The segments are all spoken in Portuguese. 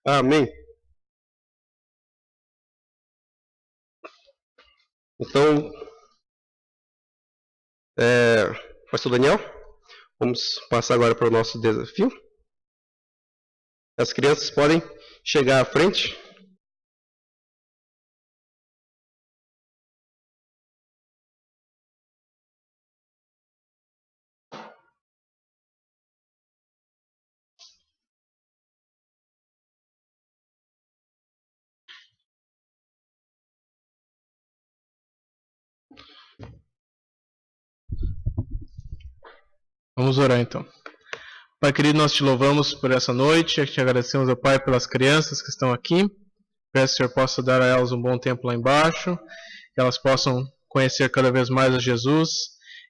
Amém. Então, pastor Daniel, vamos passar agora para o nosso desafio. As crianças podem chegar à frente. Vamos orar então. Pai querido, nós te louvamos por essa noite, te agradecemos ao Pai pelas crianças que estão aqui. Peço que o Senhor possa dar a elas um bom tempo lá embaixo, que elas possam conhecer cada vez mais a Jesus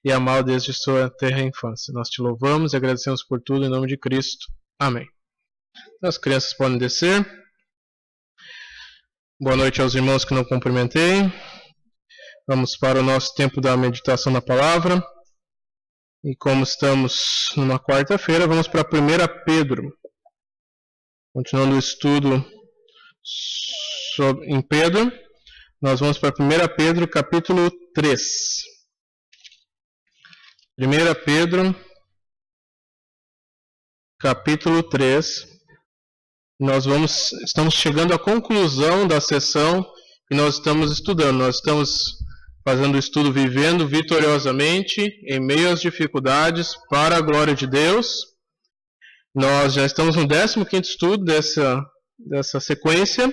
e amá-lo desde sua terra infância. Nós te louvamos e agradecemos por tudo em nome de Cristo. Amém. As crianças podem descer. Boa noite aos irmãos que não cumprimentei. Vamos para o nosso tempo da meditação na palavra. E como estamos numa quarta-feira, vamos para 1 Pedro. Continuando o estudo em Pedro, nós vamos para 1 Pedro capítulo 3. 1 Pedro capítulo 3. Estamos chegando à conclusão da sessão que nós estamos estudando. Nós estamos fazendo o estudo Vivendo Vitoriosamente em meio às dificuldades para a glória de Deus. Nós já estamos no 15º estudo dessa sequência.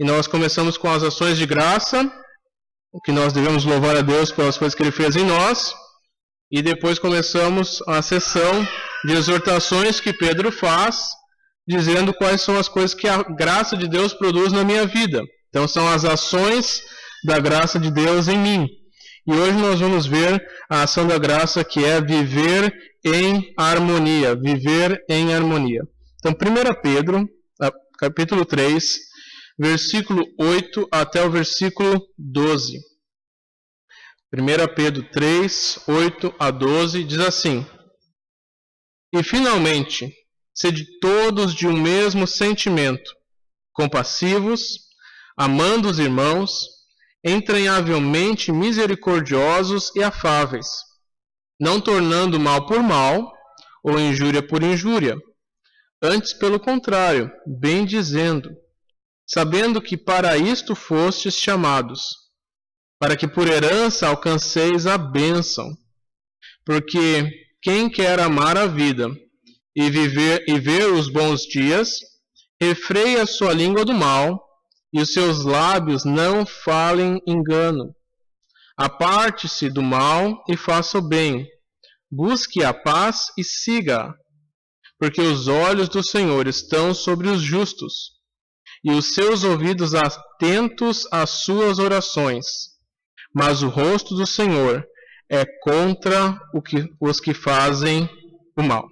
E nós começamos com as ações de graça, o que nós devemos louvar a Deus pelas coisas que Ele fez em nós. E depois começamos a sessão de exortações que Pedro faz, dizendo quais são as coisas que a graça de Deus produz na minha vida. Então são as ações da graça de Deus em mim. E hoje nós vamos ver a ação da graça, que é viver em harmonia. Viver em harmonia. Então 1 Pedro, capítulo 3, versículo 8 até o versículo 12. 1 Pedro 3, 8 a 12, diz assim: E finalmente, sede todos de um mesmo sentimento, compassivos, amando os irmãos, entranhavelmente misericordiosos e afáveis, não tornando mal por mal, ou injúria por injúria, antes pelo contrário, bem dizendo, sabendo que para isto fostes chamados, para que por herança alcanceis a bênção. Porque quem quer amar a vida e ver os bons dias, refreie a sua língua do mal, e os seus lábios não falem engano. Aparte-se do mal e faça o bem. Busque a paz e siga-a. Porque os olhos do Senhor estão sobre os justos, e os seus ouvidos atentos às suas orações. Mas o rosto do Senhor é contra os que fazem o mal.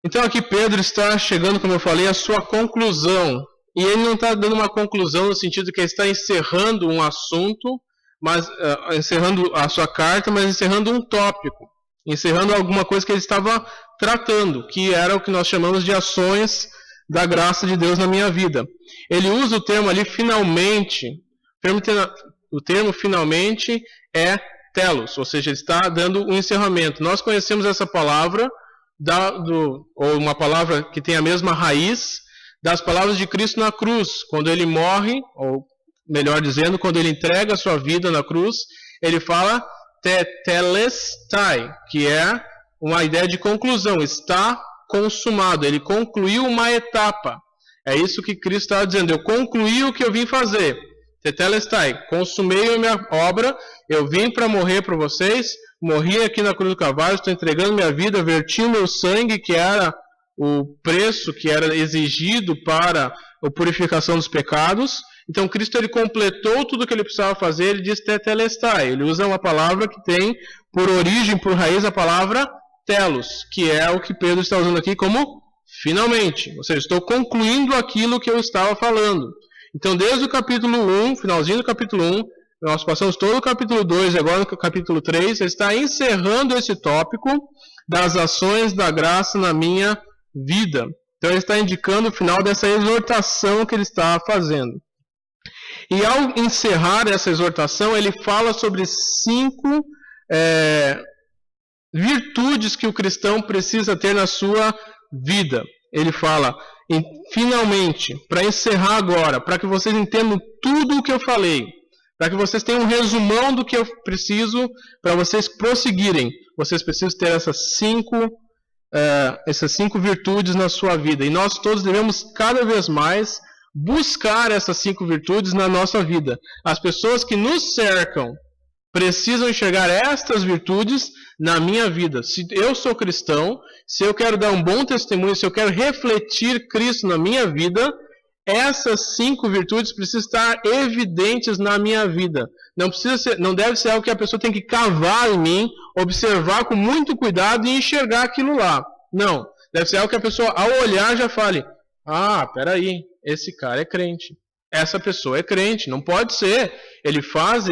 Então aqui Pedro está chegando, como eu falei, à sua conclusão. E ele não está dando uma conclusão no sentido que ele está encerrando um assunto, mas encerrando a sua carta, mas encerrando um tópico, encerrando alguma coisa que ele estava tratando, que era o que nós chamamos de ações da graça de Deus na minha vida. Ele usa o termo ali finalmente. O termo finalmente é telos, ou seja, ele está dando um encerramento. Nós conhecemos essa palavra, ou uma palavra que tem a mesma raiz das palavras de Cristo na cruz. Quando ele morre, ou melhor dizendo, quando ele entrega a sua vida na cruz, ele fala tetelestai, que é uma ideia de conclusão, está consumado, ele concluiu uma etapa. É isso que Cristo estava dizendo, eu concluí o que eu vim fazer. Tetelestai, consumei a minha obra, eu vim para morrer por vocês, morri aqui na cruz do Calvário, estou entregando minha vida, verti o meu sangue, que era o preço que era exigido para a purificação dos pecados. Então Cristo ele completou tudo o que ele precisava fazer, ele diz tetelestai. Ele usa uma palavra que tem por origem, por raiz, a palavra telos, que é o que Pedro está usando aqui como finalmente. Ou seja, estou concluindo aquilo que eu estava falando. Então desde o capítulo 1, finalzinho do capítulo 1, nós passamos todo o capítulo 2 e agora no capítulo 3, ele está encerrando esse tópico das ações da graça na minha vida. Então ele está indicando o final dessa exortação que ele está fazendo. E ao encerrar essa exortação, ele fala sobre 5 virtudes que o cristão precisa ter na sua vida. Ele fala, finalmente, para encerrar agora, para que vocês entendam tudo o que eu falei, para que vocês tenham um resumão do que eu preciso, para vocês prosseguirem, vocês precisam ter essas 5 virtudes na sua vida. E nós todos devemos cada vez mais buscar essas 5 virtudes na nossa vida. As pessoas que nos cercam precisam enxergar estas virtudes na minha vida. Se eu sou cristão, se eu quero dar um bom testemunho, se eu quero refletir Cristo na minha vida, essas 5 virtudes precisam estar evidentes na minha vida. Não deve ser algo que a pessoa tem que cavar em mim, observar com muito cuidado e enxergar aquilo lá. Não. Deve ser algo que a pessoa, ao olhar, já fale, peraí, esse cara é crente. Essa pessoa é crente. Não pode ser. Ele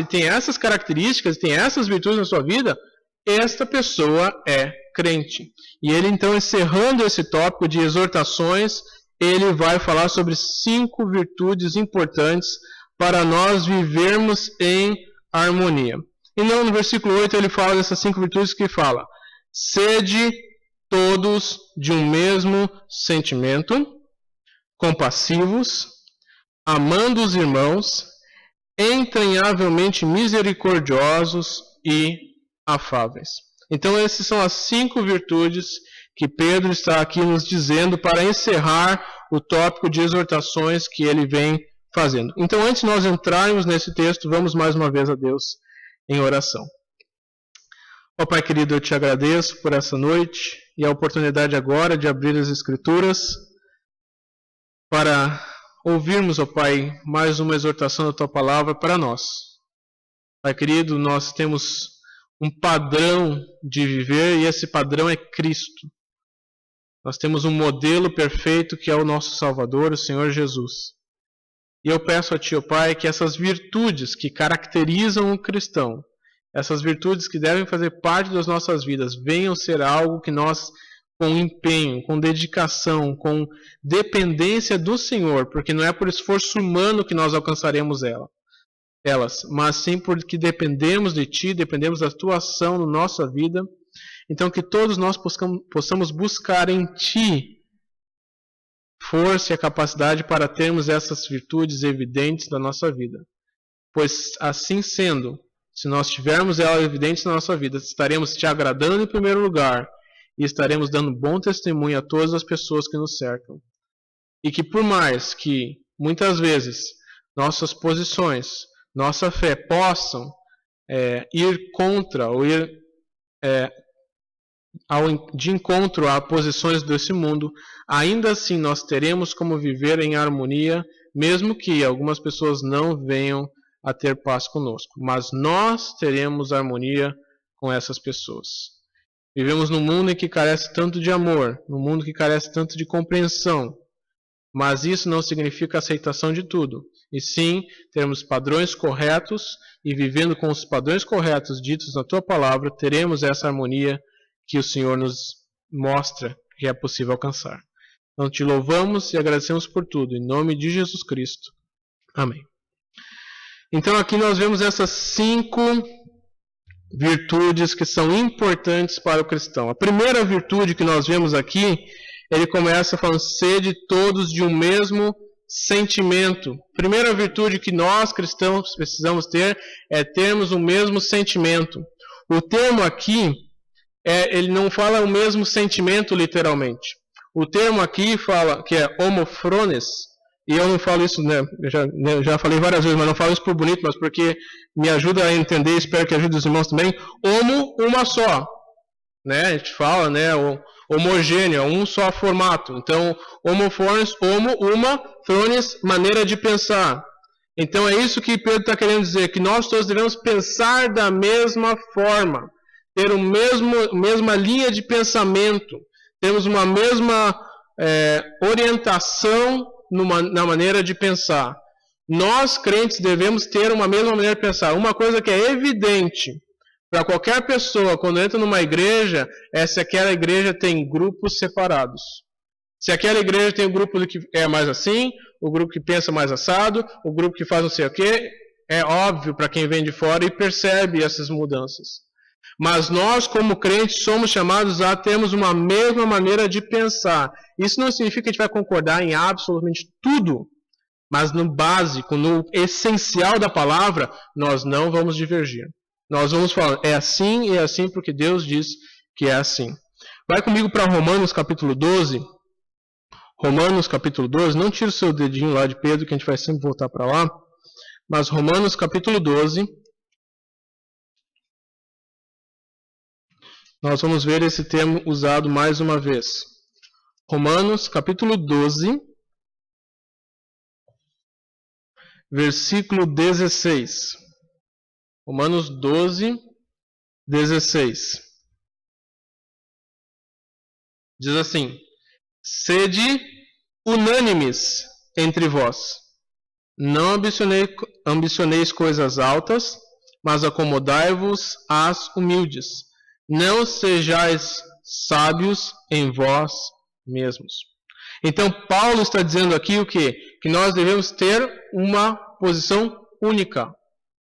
tem essas características, tem essas virtudes na sua vida, esta pessoa é crente. E ele, então, encerrando esse tópico de exortações, ele vai falar sobre 5 virtudes importantes para nós vivermos em harmonia. E não, no versículo 8 ele fala dessas 5 virtudes que fala: sede todos de um mesmo sentimento, compassivos, amando os irmãos, entranhavelmente misericordiosos e afáveis. Então essas são as 5 virtudes que Pedro está aqui nos dizendo para encerrar o tópico de exortações que ele vem fazendo. Então, antes de nós entrarmos nesse texto, vamos mais uma vez a Deus em oração. Ó Pai querido, eu te agradeço por essa noite e a oportunidade agora de abrir as Escrituras para ouvirmos, ó Pai, mais uma exortação da Tua Palavra para nós. Pai querido, nós temos um padrão de viver e esse padrão é Cristo. Nós temos um modelo perfeito que é o nosso Salvador, o Senhor Jesus. E eu peço a Ti, ó Pai, que essas virtudes que caracterizam o cristão, essas virtudes que devem fazer parte das nossas vidas, venham ser algo que nós, com empenho, com dedicação, com dependência do Senhor, porque não é por esforço humano que nós alcançaremos elas, mas sim porque dependemos de Ti, dependemos da Tua ação na nossa vida. Então que todos nós possamos buscar em Ti força e a capacidade para termos essas virtudes evidentes na nossa vida. Pois assim sendo, se nós tivermos elas evidentes na nossa vida, estaremos Te agradando em primeiro lugar e estaremos dando bom testemunho a todas as pessoas que nos cercam. E que por mais que muitas vezes nossas posições, nossa fé possam ir contra ou ir de encontro a posições desse mundo, ainda assim nós teremos como viver em harmonia, mesmo que algumas pessoas não venham a ter paz conosco. Mas nós teremos harmonia com essas pessoas. Vivemos num mundo em que carece tanto de amor, num mundo que carece tanto de compreensão, mas isso não significa aceitação de tudo. E sim, termos padrões corretos, e vivendo com os padrões corretos ditos na Tua Palavra, teremos essa harmonia que o Senhor nos mostra que é possível alcançar. Então Te louvamos e agradecemos por tudo, em nome de Jesus Cristo. Amém. Então aqui nós vemos essas 5 virtudes que são importantes para o cristão. A primeira virtude que nós vemos aqui, ele começa falando: sede todos de um mesmo sentimento. Primeira virtude que nós cristãos precisamos ter é termos o mesmo sentimento. O termo aqui, ele não fala o mesmo sentimento literalmente. O termo aqui fala que é homofrones, e eu não falo isso, né? Eu já falei várias vezes, mas não falo isso por bonito, mas porque me ajuda a entender, espero que ajude os irmãos também. Homo, uma só. Né? A gente fala, né? Homogêneo, um só formato. Então, homofrones, homo, uma, frones, maneira de pensar. Então é isso que Pedro está querendo dizer, que nós todos devemos pensar da mesma forma, ter a mesma linha de pensamento, temos uma mesma orientação na maneira de pensar. Nós, crentes, devemos ter uma mesma maneira de pensar. Uma coisa que é evidente para qualquer pessoa, quando entra numa igreja, é se aquela igreja tem grupos separados. Se aquela igreja tem o grupo que é mais assim, o grupo que pensa mais assado, o grupo que faz não sei o quê, é óbvio para quem vem de fora e percebe essas mudanças. Mas nós, como crentes, somos chamados a termos uma mesma maneira de pensar. Isso não significa que a gente vai concordar em absolutamente tudo, mas no básico, no essencial da palavra, nós não vamos divergir. Nós vamos falar, é assim porque Deus diz que é assim. Vai comigo para Romanos capítulo 12. Romanos capítulo 12, não tira o seu dedinho lá de Pedro, que a gente vai sempre voltar para lá. Mas Romanos capítulo 12, nós vamos ver esse termo usado mais uma vez. Romanos capítulo 12, versículo 16. Romanos 12, 16. Diz assim: sede unânimes entre vós. Não ambicioneis coisas altas, mas acomodai-vos às humildes. Não sejais sábios em vós mesmos. Então, Paulo está dizendo aqui o quê? Que nós devemos ter uma posição única,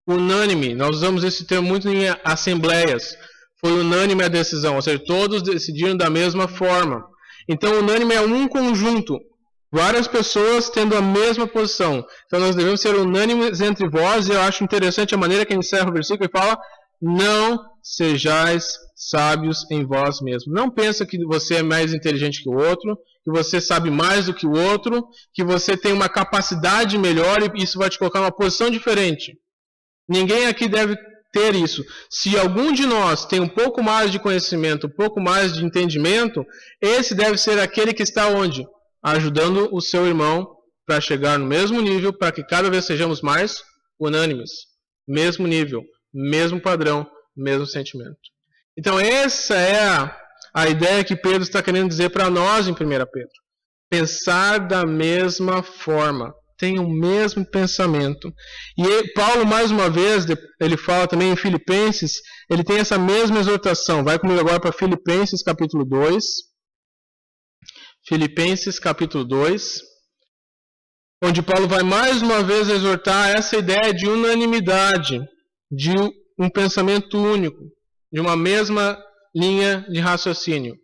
unânime. Nós usamos esse termo muito em assembleias. Foi unânime a decisão, ou seja, todos decidiram da mesma forma. Então, unânime é um conjunto. Várias pessoas tendo a mesma posição. Então nós devemos ser unânimes entre vós. E eu acho interessante a maneira que ele encerra o versículo e fala: não sejais sábios em vós mesmos. Não pensa que você é mais inteligente que o outro, que você sabe mais do que o outro, que você tem uma capacidade melhor e isso vai te colocar numa posição diferente. Ninguém aqui deve ter isso. Se algum de nós tem um pouco mais de conhecimento, um pouco mais de entendimento, esse deve ser aquele que está onde? Ajudando o seu irmão para chegar no mesmo nível, para que cada vez sejamos mais unânimes. Mesmo nível, mesmo padrão, mesmo sentimento. Então essa é a ideia que Pedro está querendo dizer para nós em 1 Pedro. Pensar da mesma forma. Tenha o mesmo pensamento. E Paulo, mais uma vez, ele fala também em Filipenses, ele tem essa mesma exortação. Vai comigo agora para Filipenses capítulo 2. Filipenses capítulo 2, onde Paulo vai mais uma vez exortar essa ideia de unanimidade, de um pensamento único, de uma mesma linha de raciocínio.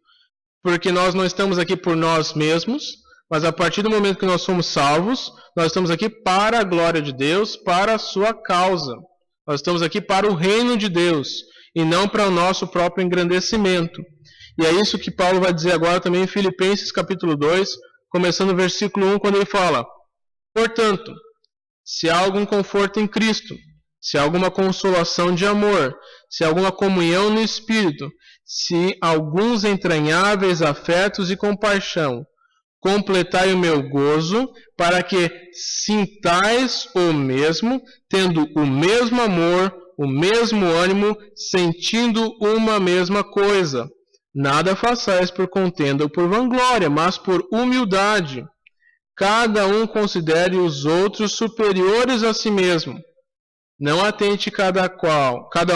Porque nós não estamos aqui por nós mesmos, mas a partir do momento que nós somos salvos, nós estamos aqui para a glória de Deus, para a sua causa. Nós estamos aqui para o reino de Deus, e não para o nosso próprio engrandecimento. E é isso que Paulo vai dizer agora também em Filipenses capítulo 2, começando no versículo 1, quando ele fala: portanto, se há algum conforto em Cristo, se há alguma consolação de amor, se há alguma comunhão no Espírito, se alguns entranháveis afetos e compaixão, completai o meu gozo, para que sintais o mesmo, tendo o mesmo amor, o mesmo ânimo, sentindo uma mesma coisa. Nada façais por contenda ou por vanglória, mas por humildade. Cada um considere os outros superiores a si mesmo. Não atente cada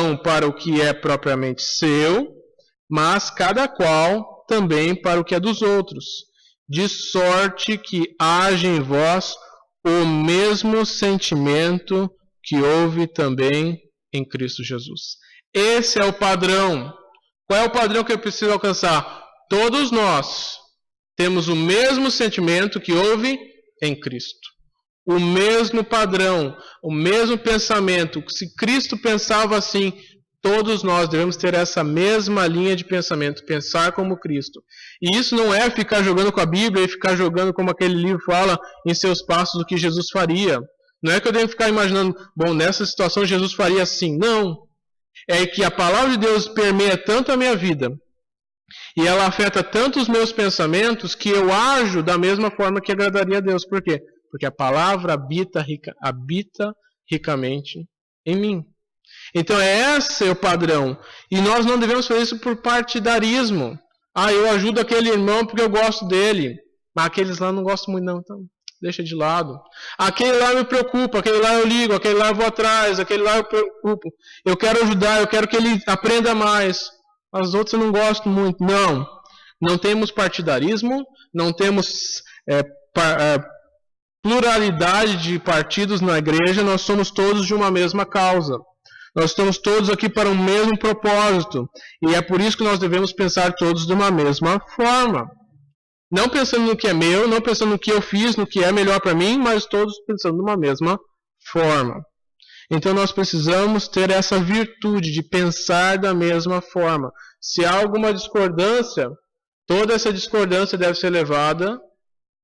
um para o que é propriamente seu, mas cada qual também para o que é dos outros. De sorte que haja em vós o mesmo sentimento que houve também em Cristo Jesus. Esse é o padrão. Qual é o padrão que eu preciso alcançar? Todos nós temos o mesmo sentimento que houve em Cristo. O mesmo padrão, o mesmo pensamento. Se Cristo pensava assim, todos nós devemos ter essa mesma linha de pensamento, pensar como Cristo. E isso não é ficar jogando com a Bíblia e ficar jogando como aquele livro fala em seus passos o que Jesus faria. Não é que eu devo ficar imaginando, bom, nessa situação Jesus faria assim. Não. É que a palavra de Deus permeia tanto a minha vida e ela afeta tanto os meus pensamentos que eu ajo da mesma forma que agradaria a Deus. Por quê? Porque a palavra habita ricamente em mim. Então esse é o padrão. E nós não devemos fazer isso por partidarismo. Eu ajudo aquele irmão porque eu gosto dele. Mas aqueles lá não gostam muito não, então deixa de lado. Aquele lá me preocupa, aquele lá eu ligo, aquele lá eu vou atrás, aquele lá eu preocupo. Eu quero ajudar, eu quero que ele aprenda mais. As outras eu não gosto muito. Não temos partidarismo, não temos pluralidade de partidos na igreja, nós somos todos de uma mesma causa. Nós estamos todos aqui para um mesmo propósito. E é por isso que nós devemos pensar todos de uma mesma forma. Não pensando no que é meu, não pensando no que eu fiz, no que é melhor para mim, mas todos pensando de uma mesma forma. Então nós precisamos ter essa virtude de pensar da mesma forma. Se há alguma discordância, toda essa discordância deve ser levada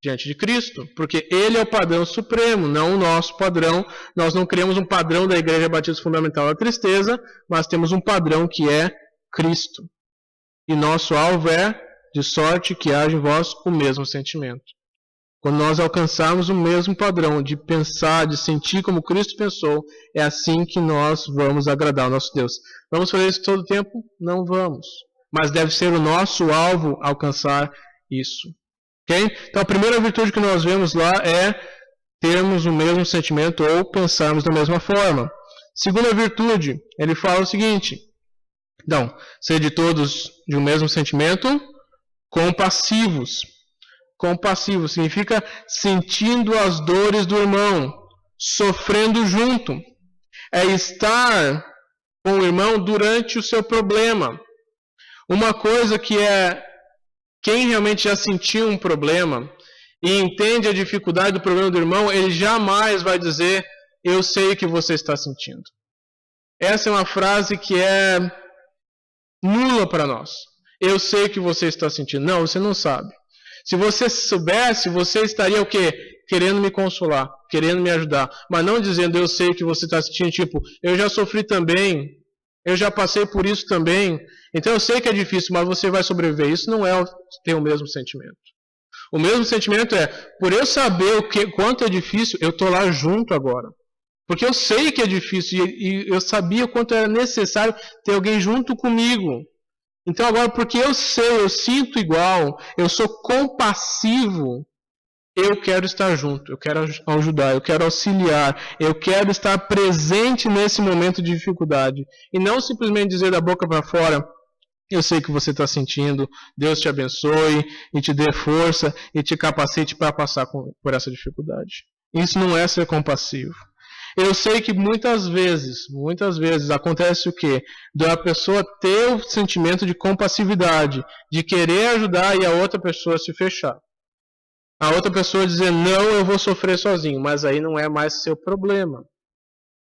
diante de Cristo, porque Ele é o padrão supremo, não o nosso padrão. Nós não criamos um padrão da Igreja Batista Fundamental da Tristeza, mas temos um padrão que é Cristo. E nosso alvo é, de sorte que haja em vós o mesmo sentimento. Quando nós alcançarmos o mesmo padrão de pensar, de sentir como Cristo pensou, é assim que nós vamos agradar ao nosso Deus. Vamos fazer isso todo o tempo? Não vamos. Mas deve ser o nosso alvo alcançar isso. Okay? Então a primeira virtude que nós vemos lá é termos o mesmo sentimento ou pensarmos da mesma forma. Segunda virtude, ele fala o seguinte: então, ser de todos de um mesmo sentimento, compassivos. Compassivo significa sentindo as dores do irmão, sofrendo junto. É estar com o irmão durante o seu problema. Uma coisa que é, quem realmente já sentiu um problema e entende a dificuldade do problema do irmão, ele jamais vai dizer, eu sei o que você está sentindo. Essa é uma frase que é nula para nós. Eu sei o que você está sentindo. Não, você não sabe. Se você soubesse, você estaria o quê? Querendo me consolar, querendo me ajudar. Mas não dizendo, eu sei o que você está sentindo, tipo, eu já sofri também, eu já passei por isso também. Então eu sei que é difícil, mas você vai sobreviver. Isso não é ter o mesmo sentimento. O mesmo sentimento é, por eu saber quanto é difícil, eu estou lá junto agora. Porque eu sei que é difícil e eu sabia o quanto era necessário ter alguém junto comigo. Então agora, porque eu sei, eu sinto igual, eu sou compassivo, eu quero estar junto, eu quero ajudar, eu quero auxiliar, eu quero estar presente nesse momento de dificuldade. E não simplesmente dizer da boca para fora, eu sei que você está sentindo, Deus te abençoe, e te dê força, e te capacite para passar por essa dificuldade. Isso não é ser compassivo. Eu sei que muitas vezes acontece o quê? Da pessoa ter o sentimento de compassividade, de querer ajudar e a outra pessoa se fechar. A outra pessoa dizer, não, eu vou sofrer sozinho, mas aí não é mais seu problema.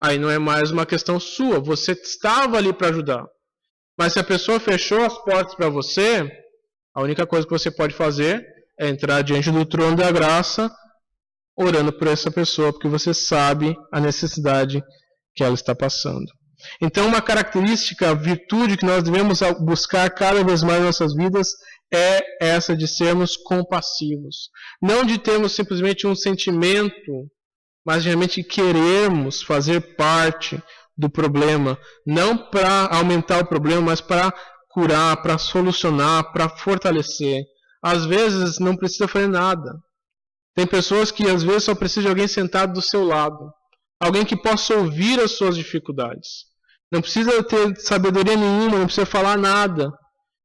Aí não é mais uma questão sua, você estava ali para ajudar. Mas se a pessoa fechou as portas para você, a única coisa que você pode fazer é entrar diante do trono da graça, orando por essa pessoa, porque você sabe a necessidade que ela está passando. Então, uma característica, a virtude que nós devemos buscar cada vez mais em nossas vidas é essa de sermos compassivos. Não de termos simplesmente um sentimento, mas realmente querermos fazer parte do problema, não para aumentar o problema, mas para curar, para solucionar, para fortalecer. Às vezes não precisa fazer nada. Tem pessoas que às vezes só precisam de alguém sentado do seu lado. Alguém que possa ouvir as suas dificuldades. Não precisa ter sabedoria nenhuma, não precisa falar nada.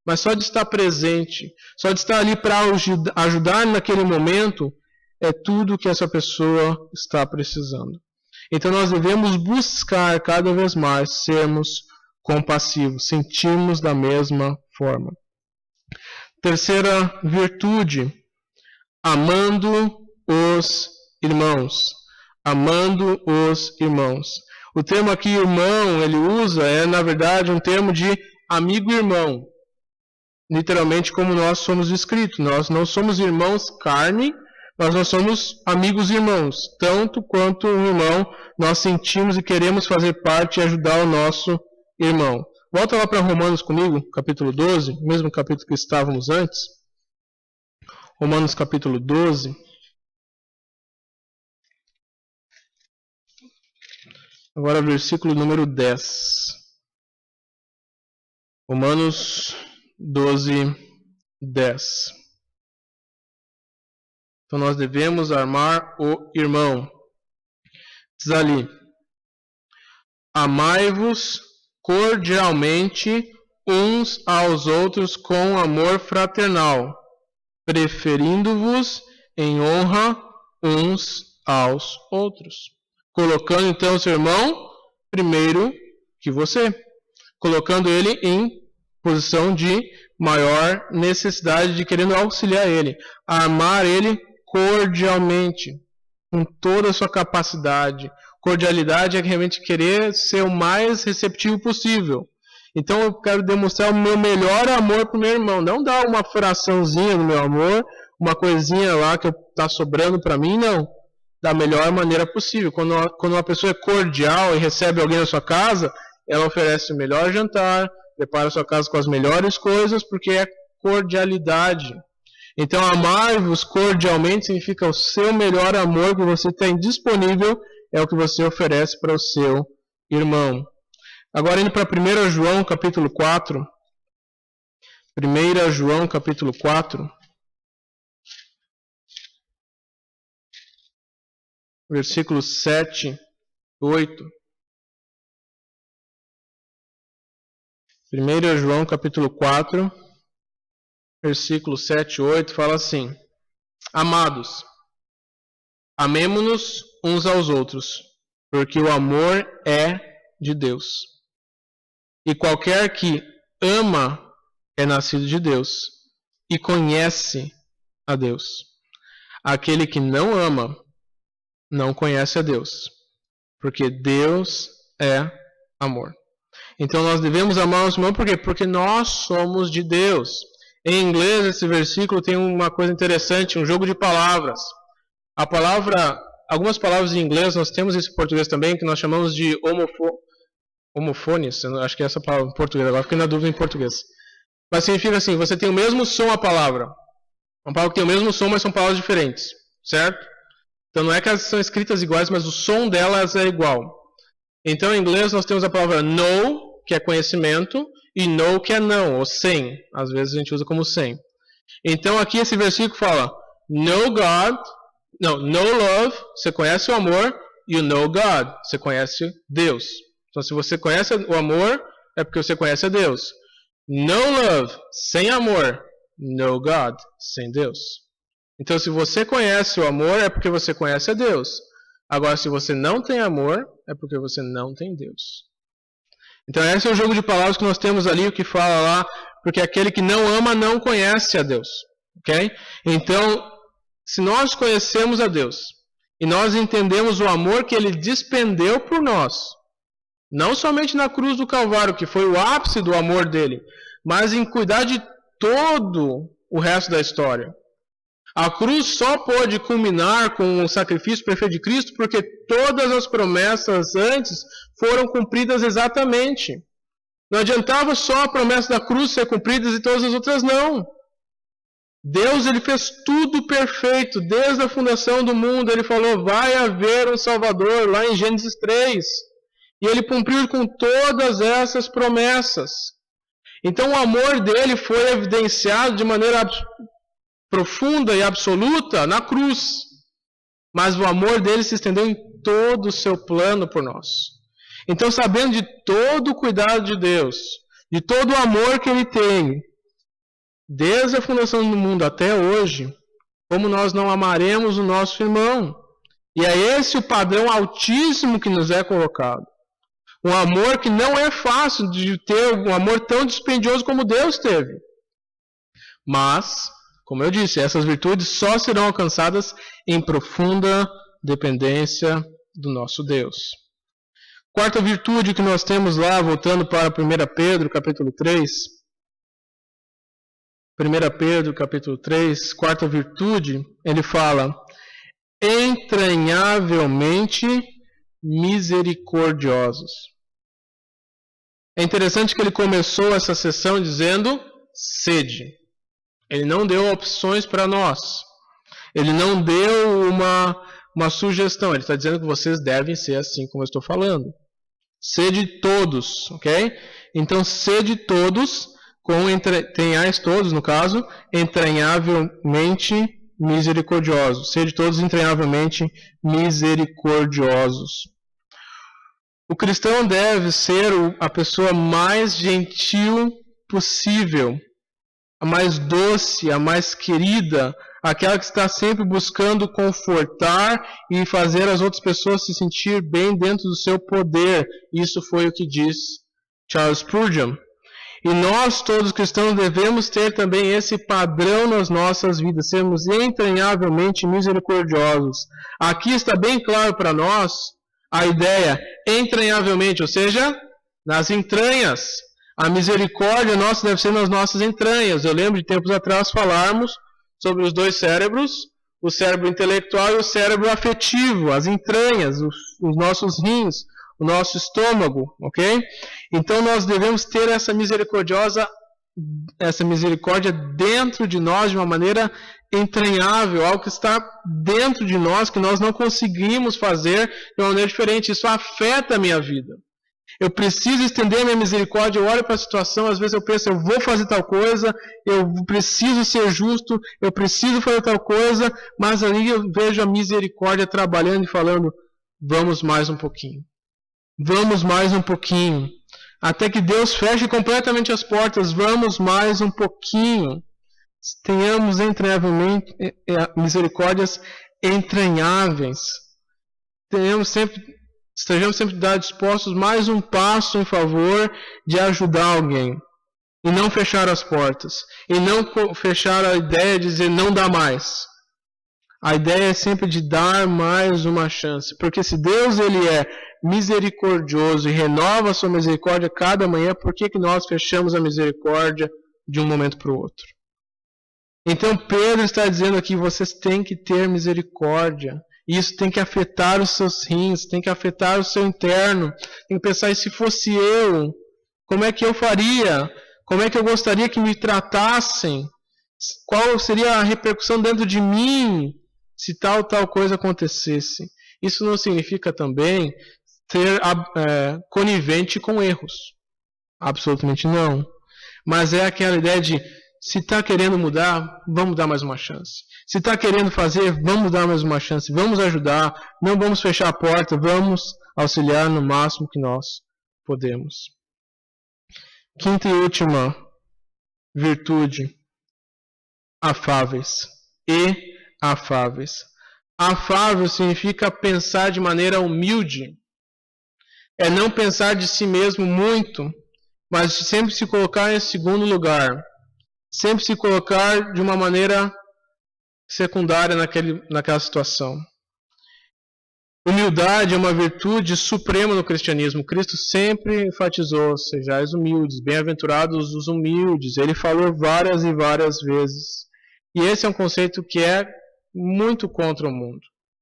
Mas só de estar presente, só de estar ali para ajudar naquele momento, é tudo que essa pessoa está precisando. Então nós devemos buscar cada vez mais sermos compassivos, sentirmos da mesma forma. Terceira virtude, amando os irmãos. Amando os irmãos. O termo aqui, irmão, ele usa, na verdade um termo de amigo-irmão. Literalmente como nós somos escritos. Nós não somos irmãos carne, mas nós somos amigos irmãos. Tanto quanto um irmão, nós sentimos e queremos fazer parte e ajudar o nosso irmão. Volta lá para Romanos comigo, capítulo 12, mesmo capítulo que estávamos antes. Romanos capítulo 12. Agora versículo número 10. Romanos 12, 10. Então nós devemos amar o irmão. Diz ali: amai-vos cordialmente uns aos outros com amor fraternal. preferindo-vos em honra uns aos outros. Colocando então o seu irmão primeiro que você. Colocando ele em posição de maior necessidade, de querendo auxiliar ele. Amar ele cordialmente, com toda a sua capacidade. Cordialidade é realmente querer ser o mais receptivo possível. Então eu quero demonstrar o meu melhor amor para o meu irmão. Não dar uma fraçãozinha do meu amor, uma coisinha lá que está sobrando para mim, não. Da melhor maneira possível. Quando uma pessoa é cordial e recebe alguém na sua casa, ela oferece o melhor jantar, prepara a sua casa com as melhores coisas, porque é cordialidade. Então, amar-vos cordialmente significa o seu melhor amor que você tem disponível, é o que você oferece para o seu irmão. Agora, indo para 1 João, capítulo 4. 1 João, capítulo 4. Versículos 7 e 8. 1 João, capítulo 4, versículos 7 e 8, fala assim: Amados, amemo-nos uns aos outros, porque o amor é de Deus. E qualquer que ama é nascido de Deus e conhece a Deus. Aquele que não ama não conhece a Deus, porque Deus é amor. Então nós devemos amar o nosso irmão, por quê? Porque nós somos de Deus. Em inglês, esse versículo tem uma coisa interessante, um jogo de palavras. Algumas palavras em inglês, nós temos esse em português também, que nós chamamos de homofones, acho que é essa palavra em português, agora fiquei na dúvida em português. Mas significa assim, você tem o mesmo som a palavra. Uma palavra que tem o mesmo som, mas são palavras diferentes, certo? Então não é que elas são escritas iguais, mas o som delas é igual. Então em inglês nós temos a palavra know, que é conhecimento, e know, que é não, ou sem. Às vezes a gente usa como sem. Então aqui esse versículo fala, know love, você conhece o amor, you know God, você conhece Deus. Então se você conhece o amor, é porque você conhece a Deus. Know love, sem amor, know God, sem Deus. Então se você conhece o amor, é porque você conhece a Deus. Agora se você não tem amor, é porque você não tem Deus. Então esse é o jogo de palavras que nós temos ali, o que fala lá, porque aquele que não ama não conhece a Deus. Ok? Então, se nós conhecemos a Deus, e nós entendemos o amor que Ele despendeu por nós, não somente na cruz do Calvário, que foi o ápice do amor dele, mas em cuidar de todo o resto da história. A cruz só pôde culminar com o sacrifício perfeito de Cristo porque todas as promessas antes foram cumpridas exatamente. Não adiantava só a promessa da cruz ser cumprida e todas as outras não. Deus ele fez tudo perfeito. Desde a fundação do mundo ele falou, vai haver um Salvador, lá em Gênesis 3. E ele cumpriu com todas essas promessas. Então o amor dele foi evidenciado de maneira profunda e absoluta na cruz. Mas o amor dele se estendeu em todo o seu plano por nós. Então, sabendo de todo o cuidado de Deus, de todo o amor que Ele tem, desde a fundação do mundo até hoje, como nós não amaremos o nosso irmão? E é esse o padrão altíssimo que nos é colocado. Um amor que não é fácil de ter, um amor tão dispendioso como Deus teve. Mas, como eu disse, essas virtudes só serão alcançadas em profunda dependência do nosso Deus. Quarta virtude que nós temos lá, voltando para 1 Pedro, capítulo 3. 1 Pedro, capítulo 3, quarta virtude, ele fala, entranhavelmente misericordiosos. É interessante que ele começou essa sessão dizendo, sede. Ele não deu opções para nós. Ele não deu uma sugestão. Ele está dizendo que vocês devem ser assim como eu estou falando. Sede todos, ok? Então, sede todos, tenhais todos, no caso, entranhavelmente misericordiosos. Sede todos entranhavelmente misericordiosos. O cristão deve ser a pessoa mais gentil possível. a mais doce, a mais querida, aquela que está sempre buscando confortar e fazer as outras pessoas se sentir bem dentro do seu poder. Isso foi o que diz Charles Spurgeon. E nós, todos cristãos, devemos ter também esse padrão nas nossas vidas, sermos entranhavelmente misericordiosos. Aqui está bem claro para nós a ideia, entranhavelmente, ou seja, nas entranhas. A misericórdia nossa deve ser nas nossas entranhas. Eu lembro de tempos atrás falarmos sobre os dois cérebros, o cérebro intelectual e o cérebro afetivo, as entranhas, os nossos rins, o nosso estômago, ok? Então nós devemos ter essa misericórdia dentro de nós de uma maneira entranhável, algo que está dentro de nós, que nós não conseguimos fazer de uma maneira diferente. Isso afeta a minha vida. Eu preciso estender a minha misericórdia, eu olho para a situação, às vezes eu penso, eu vou fazer tal coisa, eu preciso ser justo, eu preciso fazer tal coisa, mas ali eu vejo a misericórdia trabalhando e falando, vamos mais um pouquinho. Vamos mais um pouquinho. Até que Deus feche completamente as portas. Vamos mais um pouquinho. Tenhamos entranhavelmente misericórdias entranháveis. Estejamos sempre dispostos mais um passo em favor de ajudar alguém. E não fechar as portas. E não fechar a ideia de dizer não dá mais. A ideia é sempre de dar mais uma chance. Porque se Deus ele é misericordioso e renova a sua misericórdia cada manhã, por que nós fechamos a misericórdia de um momento para o outro? Então Pedro está dizendo aqui, vocês têm que ter misericórdia. Isso tem que afetar os seus rins, tem que afetar o seu interno. Tem que pensar, e se fosse eu, como é que eu faria? Como é que eu gostaria que me tratassem? Qual seria a repercussão dentro de mim se tal coisa acontecesse? Isso não significa também ser conivente com erros. Absolutamente não. Mas é aquela ideia de, se está querendo mudar, vamos dar mais uma chance. Se está querendo fazer, vamos dar mais uma chance. Vamos ajudar, não vamos fechar a porta, vamos auxiliar no máximo que nós podemos. Quinta e última virtude, afáveis. E afáveis. Afável significa pensar de maneira humilde. É não pensar de si mesmo muito, mas sempre se colocar em segundo lugar. Sempre se colocar de uma maneira secundária naquela situação. Humildade é uma virtude suprema no cristianismo. Cristo sempre enfatizou, sejais humildes, bem-aventurados os humildes. Ele falou várias e várias vezes. E esse é um conceito que é muito contra o mundo.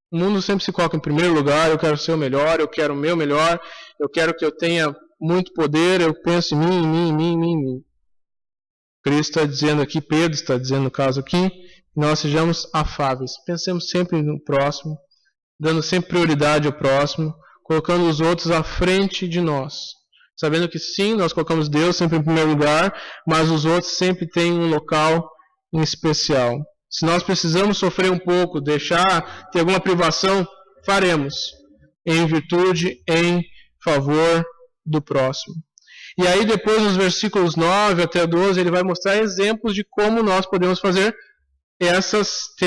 O mundo sempre se coloca em primeiro lugar, eu quero ser o melhor, eu quero o meu melhor, eu quero que eu tenha muito poder, eu penso em mim. Cristo está dizendo aqui, Pedro está dizendo no caso aqui, que nós sejamos afáveis. Pensemos sempre no próximo, dando sempre prioridade ao próximo, colocando os outros à frente de nós. Sabendo que sim, nós colocamos Deus sempre em primeiro lugar, mas os outros sempre têm um local em especial. Se nós precisamos sofrer um pouco, ter alguma privação, faremos, em virtude, em favor do próximo. E aí depois, nos versículos 9 até 12, ele vai mostrar exemplos de como nós podemos ter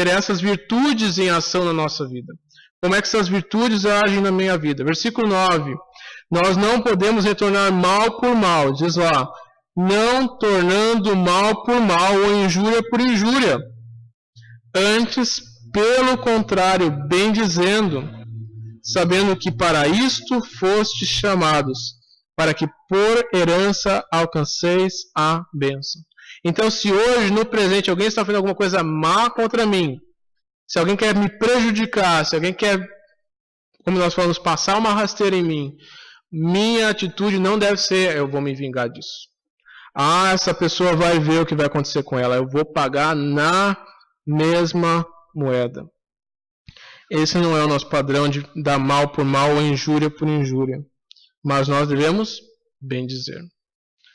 essas virtudes em ação na nossa vida. Como é que essas virtudes agem na minha vida? Versículo 9. Nós não podemos retornar mal por mal. Diz lá, não tornando mal por mal ou injúria por injúria. Antes, pelo contrário, bem dizendo, sabendo que para isto fostes chamados, para que por herança alcanceis a bênção. Então, se hoje, no presente, alguém está fazendo alguma coisa má contra mim, se alguém quer me prejudicar, se alguém quer, como nós falamos, passar uma rasteira em mim, minha atitude não deve ser, eu vou me vingar disso. Essa pessoa vai ver o que vai acontecer com ela, eu vou pagar na mesma moeda. Esse não é o nosso padrão de dar mal por mal ou injúria por injúria. Mas nós devemos bem dizer.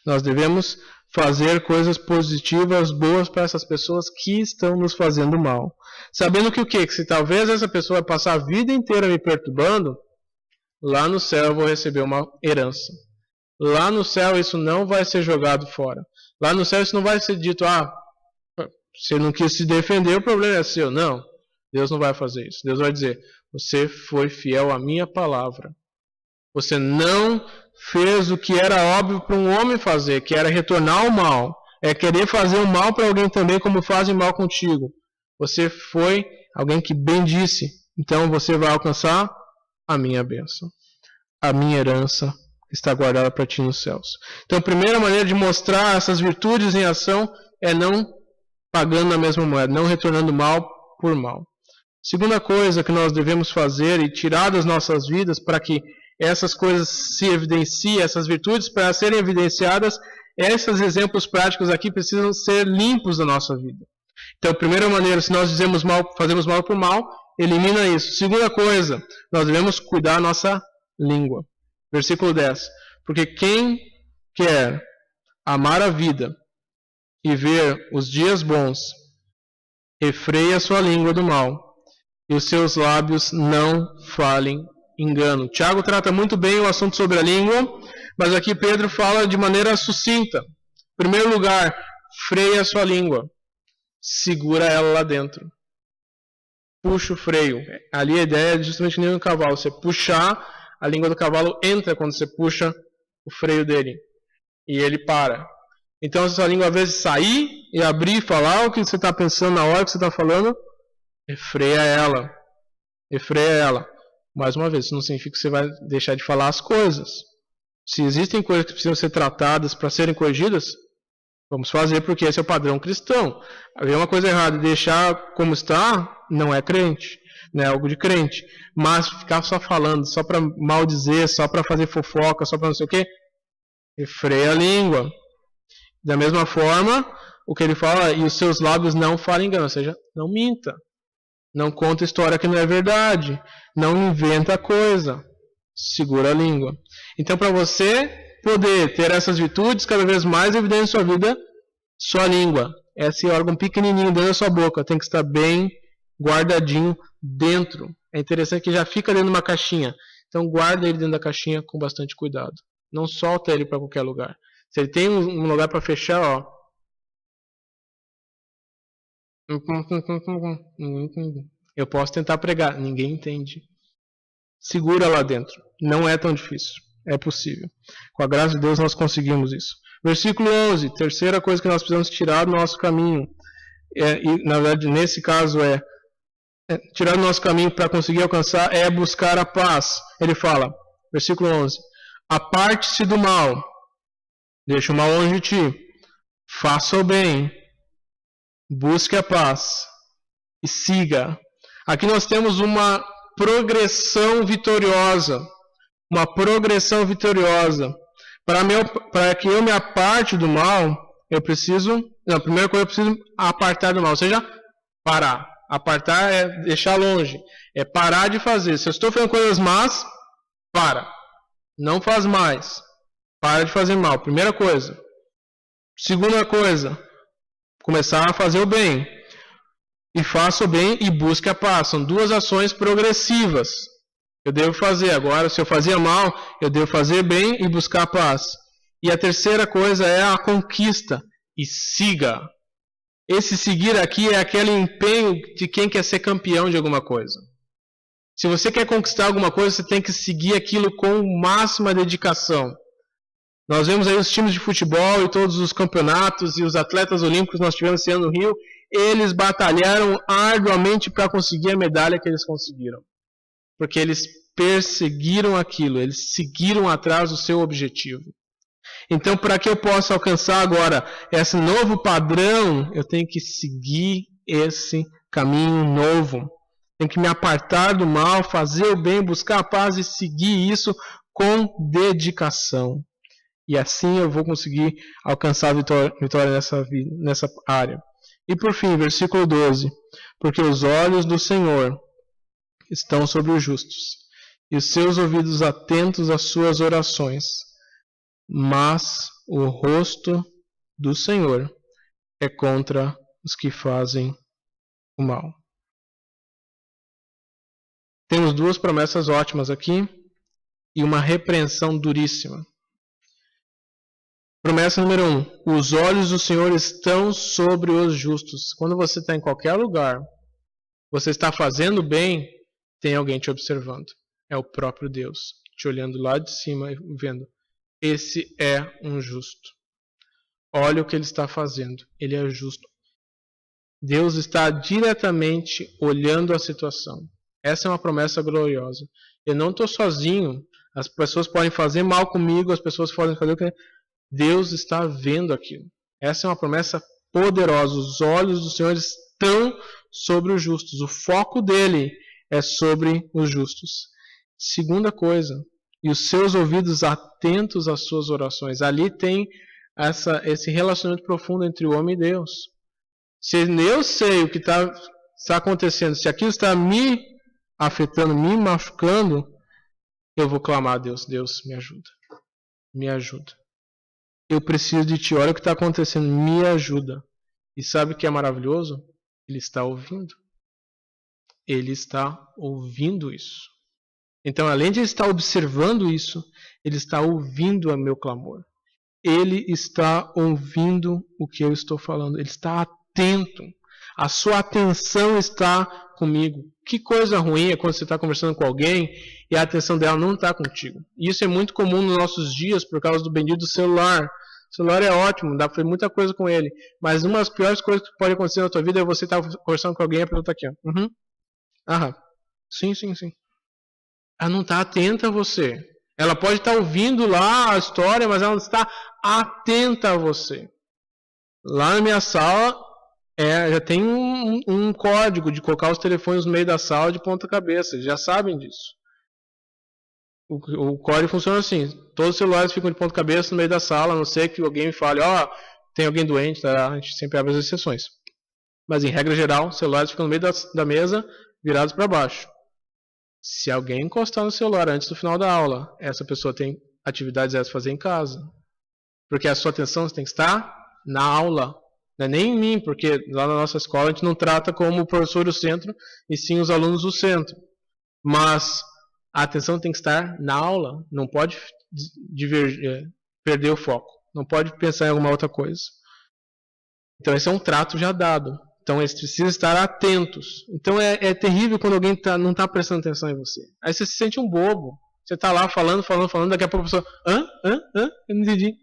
Nós devemos fazer coisas positivas, boas para essas pessoas que estão nos fazendo mal. Sabendo que o quê? Que se talvez essa pessoa vai passar a vida inteira me perturbando, lá no céu eu vou receber uma herança. Lá no céu isso não vai ser jogado fora. Lá no céu isso não vai ser dito, Você não quis se defender, o problema é seu. Não, Deus não vai fazer isso. Deus vai dizer, você foi fiel à minha palavra. Você não fez o que era óbvio para um homem fazer, que era retornar ao mal. É querer fazer o mal para alguém também, como fazem mal contigo. Você foi alguém que bendisse. Então você vai alcançar a minha bênção. A minha herança está guardada para ti nos céus. Então a primeira maneira de mostrar essas virtudes em ação é não pagando a mesma moeda, não retornando mal por mal. Segunda coisa que nós devemos fazer e tirar das nossas vidas para que essas coisas se evidenciem, essas virtudes para serem evidenciadas, esses exemplos práticos aqui precisam ser limpos da nossa vida. Então, primeira maneira, se nós fazemos mal por mal, elimina isso. Segunda coisa, nós devemos cuidar da nossa língua. Versículo 10. Porque quem quer amar a vida e ver os dias bons, refreia a sua língua do mal, e os seus lábios não falem engano. Tiago trata muito bem o assunto sobre a língua, mas aqui Pedro fala de maneira sucinta. Em primeiro lugar, freia a sua língua. Segura ela lá dentro. Puxa o freio. Ali a ideia é justamente nem no cavalo. Você puxar, a língua do cavalo entra quando você puxa o freio dele. E ele para. Então, se a sua língua às vezes sair e abrir e falar o que você está pensando na hora que você está falando, refreia ela. Refreia ela. Mais uma vez, isso não significa que você vai deixar de falar as coisas. Se existem coisas que precisam ser tratadas para serem corrigidas, vamos fazer porque esse é o padrão cristão. Haver uma coisa errada e deixar como está, não é crente. Não é algo de crente. Mas ficar só falando, só para maldizer, só para fazer fofoca, só para não sei o quê, refreia a língua. Da mesma forma, o que ele fala, e os seus lábios não falem engano, ou seja, não minta. Não conta história que não é verdade. Não inventa coisa. Segura a língua. Então, para você poder ter essas virtudes cada vez mais evidentes na sua vida, sua língua, esse órgão pequenininho dentro da sua boca, tem que estar bem guardadinho dentro. É interessante que já fica dentro de uma caixinha. Então, guarda ele dentro da caixinha com bastante cuidado. Não solta ele para qualquer lugar. Se ele tem um lugar para fechar, ó. Eu posso tentar pregar, ninguém entende. Segura lá dentro. Não é tão difícil. É possível. Com a graça de Deus nós conseguimos isso. Versículo 11. Terceira coisa que nós precisamos tirar do nosso caminho. E na verdade nesse caso tirar do nosso caminho para conseguir alcançar é buscar a paz. Ele fala, versículo 11. Aparte-se do mal. Deixa o mal longe de ti. Faça o bem. Busque a paz. E siga. Aqui nós temos uma progressão vitoriosa. Uma progressão vitoriosa. Para que eu me aparte do mal, eu preciso... Não, a primeira coisa eu preciso apartar do mal. Ou seja, parar. Apartar é deixar longe. É parar de fazer. Se eu estou fazendo coisas más, para. Não faz mais. Para de fazer mal. Primeira coisa. Segunda coisa. Começar a fazer o bem. E faça o bem e busque a paz. São duas ações progressivas. Eu devo fazer. Agora, se eu fazia mal, eu devo fazer bem e buscar a paz. E a terceira coisa é a conquista. E siga. Esse seguir aqui é aquele empenho de quem quer ser campeão de alguma coisa. Se você quer conquistar alguma coisa, você tem que seguir aquilo com máxima dedicação. Nós vemos aí os times de futebol e todos os campeonatos e os atletas olímpicos que nós tivemos esse ano no Rio, eles batalharam arduamente para conseguir a medalha que eles conseguiram. Porque eles perseguiram aquilo, eles seguiram atrás do seu objetivo. Então, para que eu possa alcançar agora esse novo padrão, eu tenho que seguir esse caminho novo. Tenho que me apartar do mal, fazer o bem, buscar a paz e seguir isso com dedicação. E assim eu vou conseguir alcançar a vitória nessa área. E por fim, versículo 12. Porque os olhos do Senhor estão sobre os justos, e os seus ouvidos atentos às suas orações. Mas o rosto do Senhor é contra os que fazem o mal. Temos duas promessas ótimas aqui e uma repreensão duríssima. Promessa número 1. Os olhos do Senhor estão sobre os justos. Quando você está em qualquer lugar, você está fazendo bem, tem alguém te observando. É o próprio Deus te olhando lá de cima e vendo. Esse é um justo. Olha o que ele está fazendo. Ele é justo. Deus está diretamente olhando a situação. Essa é uma promessa gloriosa. Eu não estou sozinho. As pessoas podem fazer mal comigo, as pessoas podem fazer o que... Deus está vendo aquilo. Essa é uma promessa poderosa. Os olhos do Senhor estão sobre os justos. O foco dele é sobre os justos. Segunda coisa, e os seus ouvidos atentos às suas orações. Ali tem esse relacionamento profundo entre o homem e Deus. Se eu sei o que está acontecendo, se aquilo está me afetando, me machucando, eu vou clamar a Deus. Deus, me ajuda. Me ajuda. Eu preciso de ti. Olha o que está acontecendo. Me ajuda. E sabe o que é maravilhoso? Ele está ouvindo. Ele está ouvindo isso. Então, além de ele estar observando isso, ele está ouvindo o meu clamor. Ele está ouvindo o que eu estou falando. Ele está atento. A sua atenção está comigo. Que coisa ruim é quando você está conversando com alguém e a atenção dela não está contigo. E isso é muito comum nos nossos dias por causa do bendito celular. O celular é ótimo, dá para fazer muita coisa com ele. Mas uma das piores coisas que pode acontecer na tua vida é você estar conversando com alguém e a pessoa está aqui. Ó. Uhum. Aham. Sim. Ela não está atenta a você. Ela pode estar ouvindo lá a história, mas ela não está atenta a você. Lá na minha sala, já tem um código de colocar os telefones no meio da sala de ponta cabeça. Já sabem disso. O código funciona assim. Todos os celulares ficam de ponta cabeça no meio da sala, a não ser que alguém me fale, tem alguém doente, tá? A gente sempre abre as exceções. Mas em regra geral, os celulares ficam no meio da mesa, virados para baixo. Se alguém encostar no celular antes do final da aula, essa pessoa tem atividades a fazer em casa. Porque a sua atenção tem que estar na aula. Não é nem em mim, porque lá na nossa escola a gente não trata como o professor o centro, e sim os alunos o centro. Mas a atenção tem que estar na aula. Não pode perder o foco. Não pode pensar em alguma outra coisa. Então esse é um trato já dado. Então eles precisam estar atentos. Então é terrível quando alguém não está prestando atenção em você. Aí você se sente um bobo. Você está lá falando, daqui a pouco a pessoa... Eu não entendi.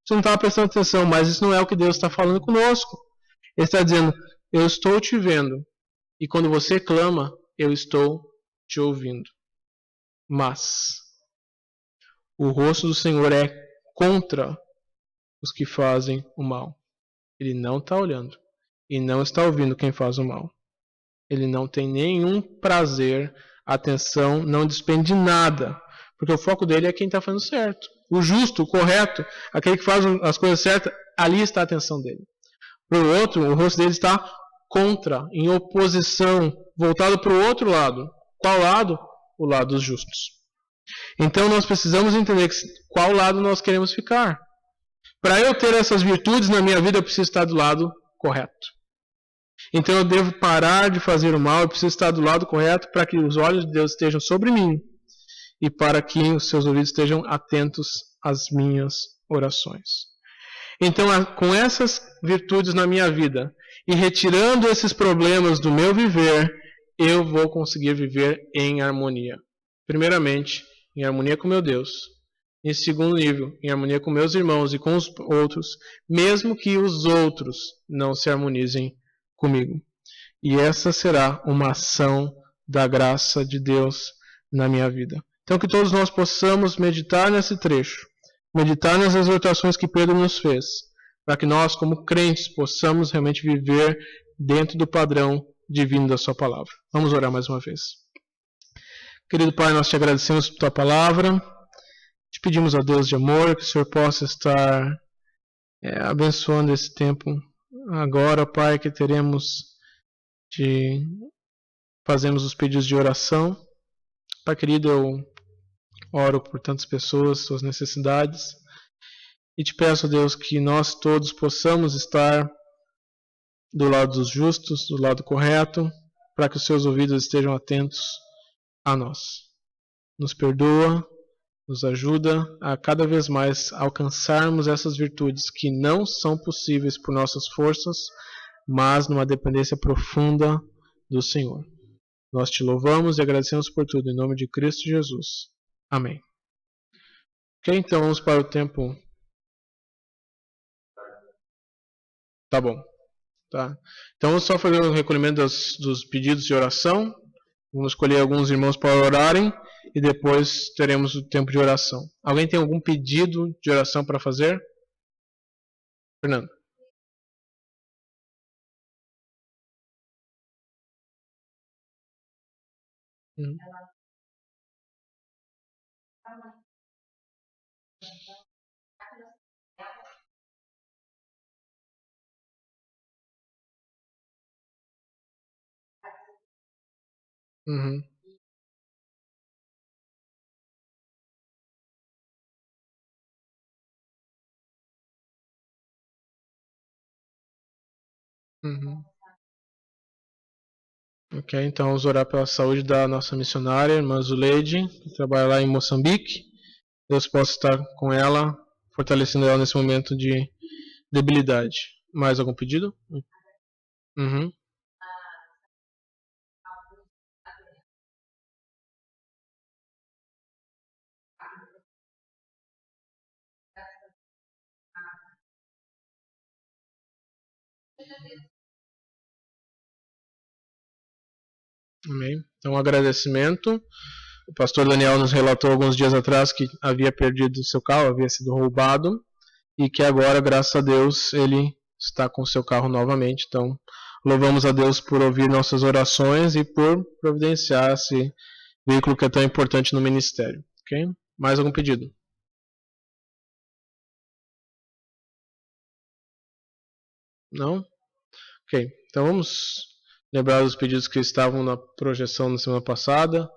Você não estava prestando atenção, mas isso não é o que Deus está falando conosco. Ele está dizendo, eu estou te vendo. E quando você clama, eu estou te ouvindo. Mas o rosto do Senhor é contra os que fazem o mal. Ele não está olhando. E não está ouvindo quem faz o mal. Ele não tem nenhum prazer, atenção, não despende de nada. Porque o foco dele é quem está fazendo certo. O justo, o correto, aquele que faz as coisas certas, ali está a atenção dele. Para o outro, o rosto dele está contra, em oposição, voltado para o outro lado. Qual lado? O lado dos justos. Então nós precisamos entender qual lado nós queremos ficar. Para eu ter essas virtudes na minha vida, eu preciso estar do lado correto. Então eu devo parar de fazer o mal, eu preciso estar do lado correto para que os olhos de Deus estejam sobre mim e para que os seus ouvidos estejam atentos às minhas orações. Então, com essas virtudes na minha vida e retirando esses problemas do meu viver, eu vou conseguir viver em harmonia. Primeiramente, em harmonia com meu Deus. Em segundo nível, em harmonia com meus irmãos e com os outros, mesmo que os outros não se harmonizem comigo. E essa será uma ação da graça de Deus na minha vida. Então que todos nós possamos meditar nesse trecho, meditar nas exortações que Pedro nos fez, para que nós, como crentes, possamos realmente viver dentro do padrão divino da sua palavra. Vamos orar mais uma vez. Querido Pai, nós te agradecemos por tua palavra. Te pedimos a Deus de amor que o Senhor possa estar abençoando esse tempo. Agora, Pai, que fazemos os pedidos de oração. Pai querido, eu oro por tantas pessoas, suas necessidades. E te peço, Deus, que nós todos possamos estar do lado dos justos, do lado correto, para que os seus ouvidos estejam atentos a nós. Nos perdoa nos ajuda a cada vez mais alcançarmos essas virtudes que não são possíveis por nossas forças, mas numa dependência profunda do Senhor. Nós te louvamos e agradecemos por tudo, em nome de Cristo Jesus. Amém. Ok, então vamos para o tempo. Tá bom. Tá. Então vamos só fazer o recolhimento dos pedidos de oração. Vamos escolher alguns irmãos para orarem e depois teremos o tempo de oração. Alguém tem algum pedido de oração para fazer? Fernando. Uhum. Uhum. Uhum. Ok, então vamos orar pela saúde da nossa missionária, irmã Zuleide, que trabalha lá em Moçambique. Deus possa estar com ela, fortalecendo ela nesse momento de debilidade. Mais algum pedido? Uhum. Amém. Então, um agradecimento. O pastor Daniel nos relatou alguns dias atrás que havia perdido seu carro, havia sido roubado, e que agora, graças a Deus, ele está com seu carro novamente. Então, louvamos a Deus por ouvir nossas orações e por providenciar esse veículo que é tão importante no ministério. Ok? Mais algum pedido? Não? Ok. Então vamos lembrar os pedidos que estavam na projeção na semana passada.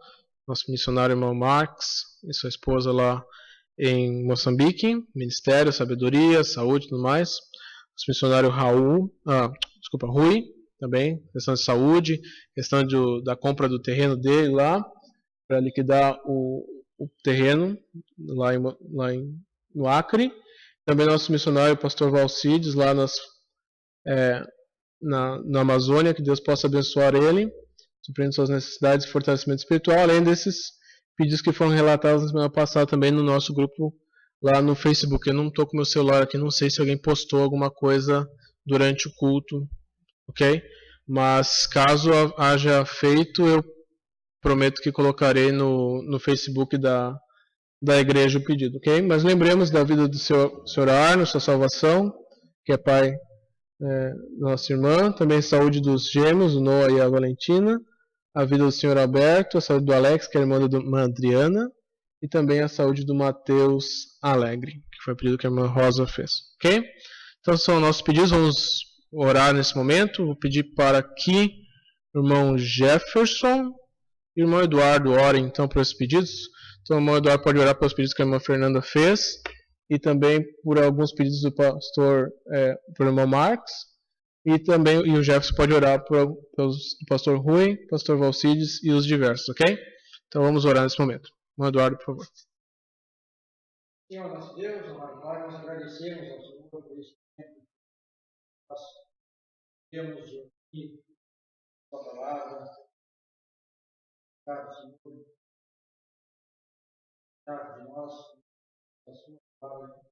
Nosso missionário irmão Marx e sua esposa lá em Moçambique, ministério, sabedoria, saúde e tudo mais. Nosso missionário Rui, também, questão de saúde, questão da compra do terreno dele lá, para liquidar o terreno no Acre. Também nosso missionário, pastor Valcides, lá na Amazônia, que Deus possa abençoar ele, suprindo suas necessidades e fortalecimento espiritual, além desses pedidos que foram relatados na semana passada também no nosso grupo lá no Facebook. Eu não estou com meu celular aqui, não sei se alguém postou alguma coisa durante o culto, ok? Mas caso haja feito, eu prometo que colocarei no Facebook da igreja o pedido, ok? Mas lembremos da vida do Sr. Arno, sua salvação, que é pai nossa irmã, também saúde dos gêmeos, o Noah e a Valentina, a vida do Senhor Alberto, a saúde do Alex, que é a irmã da irmã Adriana, e também a saúde do Mateus Alegre, que foi o pedido que a irmã Rosa fez. Ok? Então são nossos pedidos, vamos orar nesse momento. Vou pedir para que o irmão Jefferson e o irmão Eduardo orem então por esses pedidos. Então o irmão Eduardo pode orar pelos pedidos que a irmã Fernanda fez e também por alguns pedidos do pastor, por irmão Marx, e também o Jefferson pode orar pelo pastor Rui, pastor Valcides e os diversos, ok? Então vamos orar nesse momento. Irmão Eduardo, por favor. Senhor nosso Deus, amado Pai, nós agradecemos ao Senhor por esse tempo que nós temos de ouvir a Sua palavra, dar Senhor, dar de nós a Sua palavra,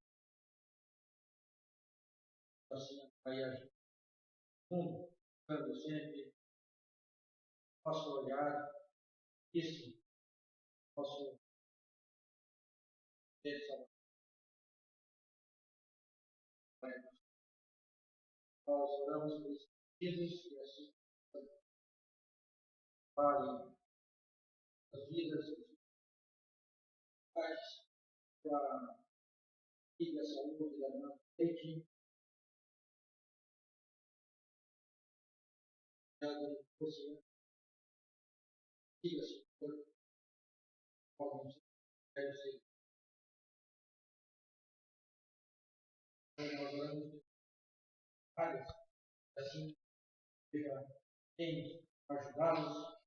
assim, Pai, a gente mundo, buscando sempre nosso olhar, isso, nosso pensamento, Pai. Nós oramos por esses pedidos e assim, Pai, as vidas dos pais, da filha, saúde, da irmã Leite, da Senhor, filha, Senhor, como deve ser. Nós oramos por áreas, assim, tem ajudá-los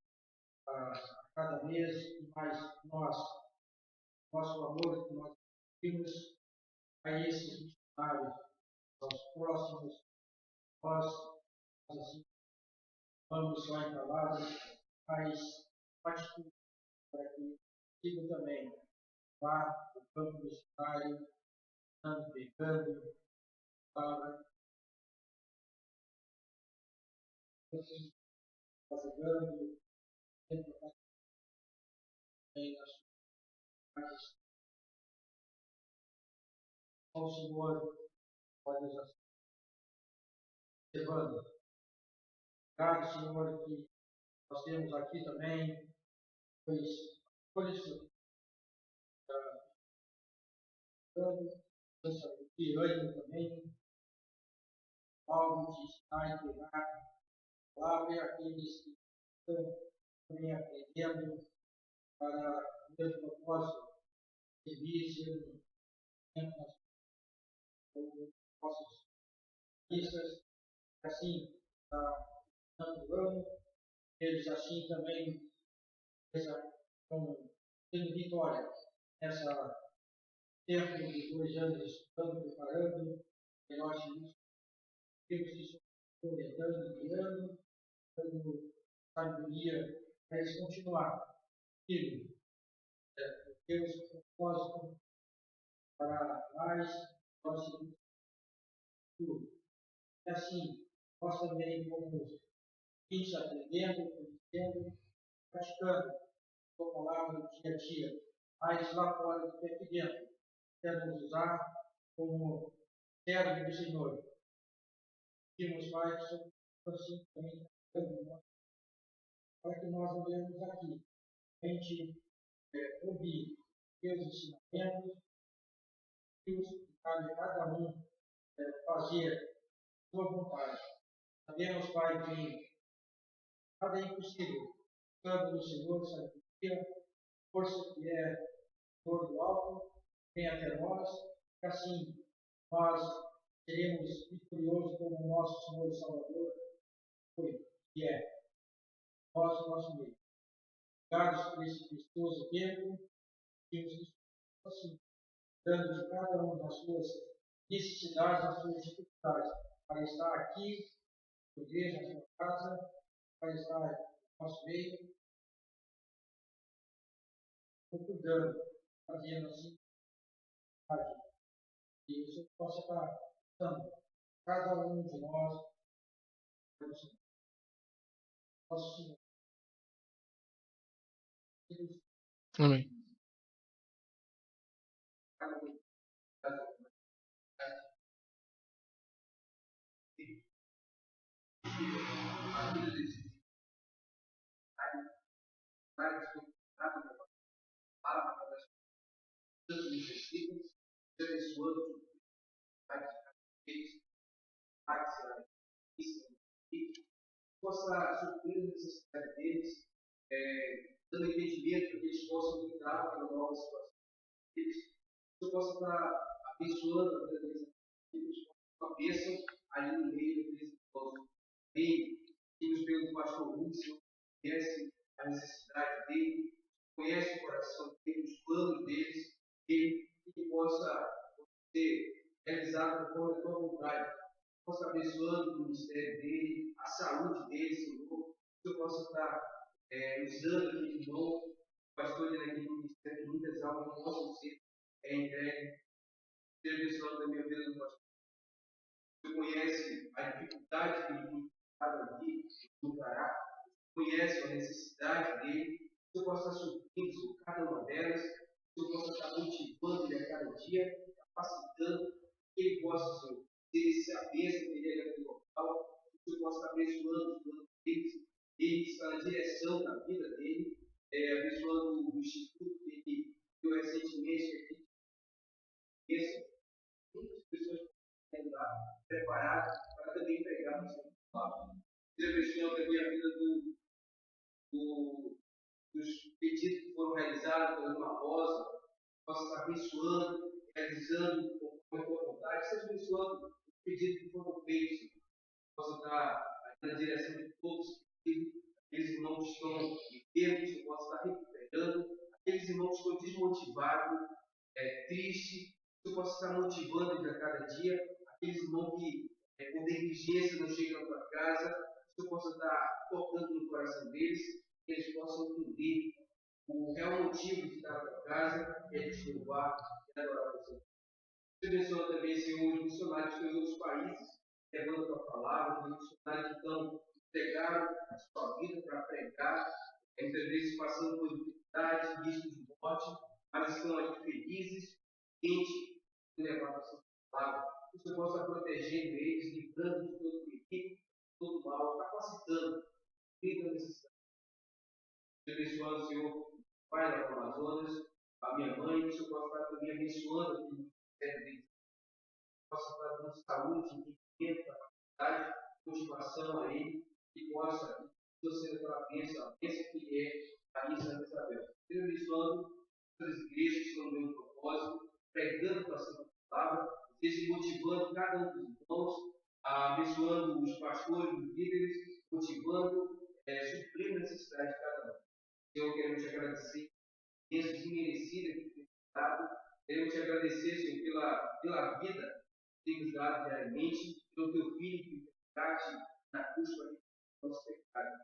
a cada mês mais nós nosso amor que nós temos a esses missionários, aos próximos, nós, assim, vamos só em palavras, mas atitude para que sigam também vá ao campo missionário, andando, pregando, palavra, ajudando, sempre também nas suas ao Senhor, pode nos observando. Obrigado, Senhor, que nós temos aqui também, pois por isso, de ânimo também, algo de ensinar e pegar a palavra e aqueles que estão também aprendendo para o mesmo propósito, servir, ser com nossos artistas, assim, tanto ano, eles assim também estão tendo vitória nessa tempo de 2 anos estudando, preparando, e nós temos isso orientando, guiando, dando sabedoria para eles continuar firme. Temos um propósito para mais, nós seguimos tudo. E assim, nós também vamos ir aprendendo, conhecendo, praticando a palavra no dia a dia, mas lá fora do que aqui dentro. Queremos usar como servo do Senhor. Pedimos, Pai, que assim também para que nós olhemos aqui, a gente ouvir Deus ensinamentos, Deus cabe a cada um fazer sua vontade. Sabemos, Pai, que nada é impossível. Tanto do Senhor, sabedoria, força que é dor do alto, vem até nós, que assim nós seremos vitoriosos como o nosso Senhor e Salvador foi, que é nós, nosso meio. Obrigado por esse precioso tempo, que assim, dando de cada um das suas necessidades, das suas dificuldades, para estar aqui, na igreja, na sua casa, para estar no nosso meio, cuidando, fazendo assim, e o Senhor possa estar dando cada um de nós, nosso Senhor. Amém. Possa suprir a necessidade deles, dando entendimento para que eles possam lidar com a nova situação deles, que eu possa estar abençoando a vida deles, que eles possam cabeça ali no meio daqueles irmãos. Bem, que nos veio do pastor Rússio, conhece a necessidade dele, conhece o coração dele, os planos deles, e que possa ser realizado conforme a tua vontade. Possa abençoando o ministério dele, a saúde dele, Senhor, que eu possa estar usando aquele irmão, o pastor dele aqui no ministério, que muitas almas não possam ser entregues, ser abençoado da minha vida do pastor. Você conhece a dificuldade que ele está aqui, encarar, conhece a necessidade dele, que eu possa suprindo cada uma delas, que eu possa estar motivando ele a cada dia, capacitando, que ele possa, Senhor, ter essa bênção que ele é aqui no local, que eu possa estar abençoando os planos deles, ele está na direção da vida dele, abençoando o instituto que ele deu recentemente, que aqui conheça, muitas pessoas podem estar preparadas para também pegar no seu palavra. Deus abençoe também a vida dos pedidos que foram realizados pela Dona Rosa, possa estar abençoando, realizando com a tua vontade, seja abençoando os pedidos que foram feitos, possa estar na direção de todos, aqueles irmãos que estão enfermos, que possam estar recuperando, aqueles aqueles irmãos que estão desmotivados, tristes, que eu possa estar motivando eles a cada dia, aqueles irmãos que com negligência não chegam na tua casa, que eu possa estar tocando no coração deles, que eles possam entender o real motivo de estar na tua casa, é de te louvar e adorar o Senhor. Você menciona também, Senhor, os missionários dos outros países, levando a tua palavra, os missionários que estão entregaram a sua vida para pregar, muitas vezes passando por dificuldades, risco de morte, mas estão aqui felizes, quentes, de levar a sua palavra. Que o Senhor possa protegendo eles, livrando de todo perigo, de todo mal, capacitando, cuidando da necessidade. Abençoando o Senhor, Pai da Amazonas, a minha mãe, que o Senhor possa estar também abençoando aqui no ministério deles. Possa estar dando saúde, entendimento, capacidade, motivação a ele, que possa ser aquela bênção, a bênção que é a Santa Isabel. Deus abençoando as igrejas que estão dando propósito, pregando para a Santa Palavra, motivando cada um dos irmãos, abençoando os pastores, os líderes, motivando, suprindo a necessidade de cada um. Senhor, queremos te agradecer, bênçãos imerecidas que temos dado, queremos te agradecer, Senhor, pela vida que temos dado diariamente, pelo teu filho que trate na cruz para o nosso pecado.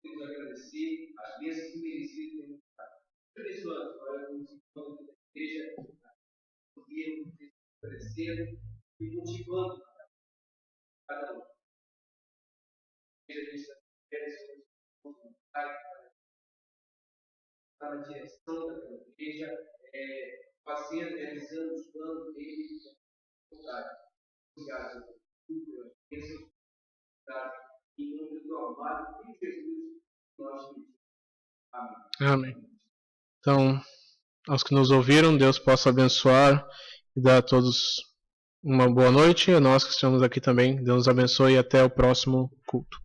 Queremos agradecer as bênçãos imerecidas que temos dado. Abençoando, agora nos encontros da igreja, podemos crescendo e motivando cada um. Seja está na direção da igreja, fazendo, realizando os planos dele com vontade. Obrigado, Senhor, por tudo, bênçãos, em nome do amado Filho Jesus, nós pedimos. Amém. Amém. Então, aos que nos ouviram, Deus possa abençoar e dar a todos uma boa noite. E a nós que estamos aqui também, Deus nos abençoe e até o próximo culto.